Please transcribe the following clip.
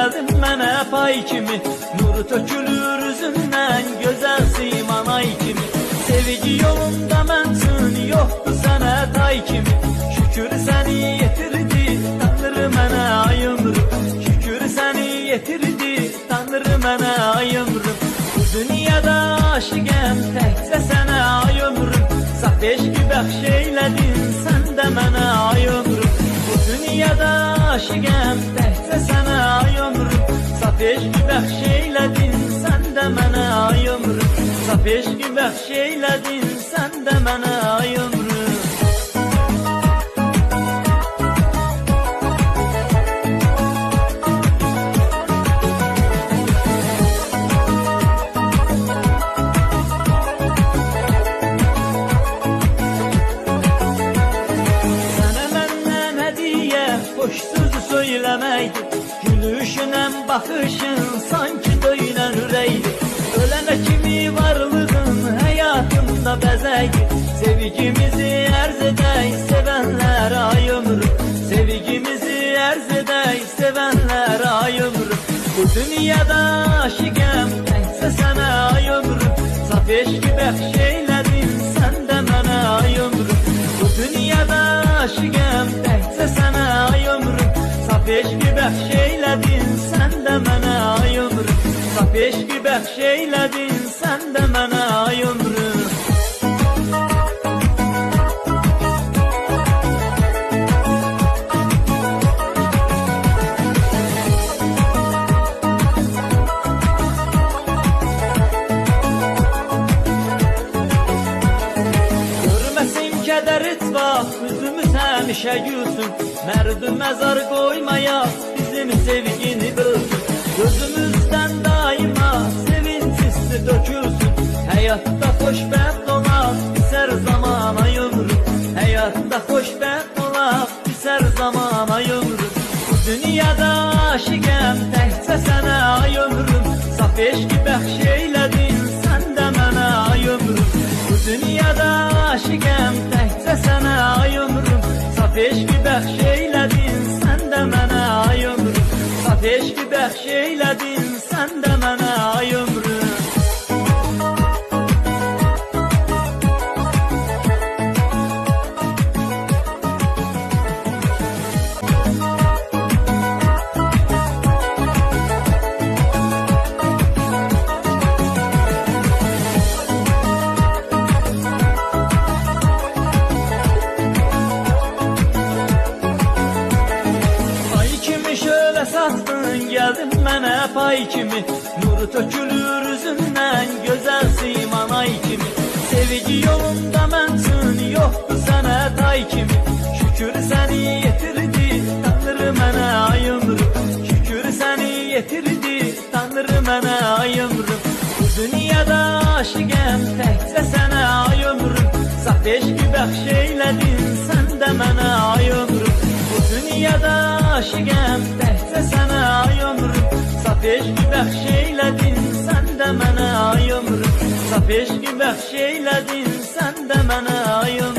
geldin mənə pay kimi, nuru tökülür üzündən, gözəl siman ay kimi. Sevgi yolunda məncün yoxdur sənə tay kimi, şükür səni yetirdi Tanrı mənə ay ömrüm, şükür səni yetirdi Tanrı mənə ay ömrüm. Bu dünyada aşıqəm təkcə sənə ay ömrüm, saf eşqi bəxş eylədin sən də mənə ay ömrüm. Bu dünyada aşıqəm təkcə sənə ay ömrüm, saf eşqi bəxş eylədin sən də mənə ay ömrüm, saf eşqi bəxş eylədin sən də mənə ay ömrüm. Boş sözü söylemeydi, gülüşünen bakışın sanki döyülen üreydi. Ölene kimi varlığın hayatımda bezeydi. Sevgimizi erz edey sevenler ay ömrüm, sevgimizi erz edey sevenler ay ömrüm. Bu dünyada aşıqəm təkcə sənə ay ömrüm, saf eşqi bəxş eylədin sən də mənə ay ömrüm. Bu dünyada aşıqəm təkcə sənə ay ömrüm, saf eşqi bəxş eylədin sən də mənə ay ömrüm, saf eşqi bəxş eylədin sən də mənə ay ömrüm. Kədər etmə, üzümüz həmişə gülsün, mərd məzar qoymaya bizim sevgini bölsün. Gözümüzdən daima sevinç hissi dökülsün, həyatda xoşbəxt olaq bizər zaman ay ömrüm, həyatda xoşbəxt olaq bizər zaman ay ömrüm. Bu dünyada aşıqəm təkcə sənə ay ömrüm, saf eşqi bəxş eylədin sən də mənə ay ömrüm. Bu dünyada aşıqəm təkcə sənə ay ömrüm, saf eşqi bəxş eylədin sən də mənə ay ömrüm, saf eşqi bəxş eylədin sən də mənə ay ömrüm. Satdın geldin mənə pay kimi, nuru tökülür üzündən, gözəl siman ay kimi. Sevgi yolunda məncün yoxdur sənə tay kimi, şükür səni yetirdi Tanrı mənə ay ömrüm, şükür səni yetirdi Tanrı mənə ay ömrüm. Bu dünyada aşıqəm təkcə sənə ay ömrüm, saf eşqi bəxş eylədin sən də mənə ay ömrüm. Bu dünyada aşıqəm təkcə sənə ay ömrüm, saf eşqi bəxş eylədin sən də mənə ay ömrüm, saf eşqi bəxş eylədin sən də mənə ay ömrüm.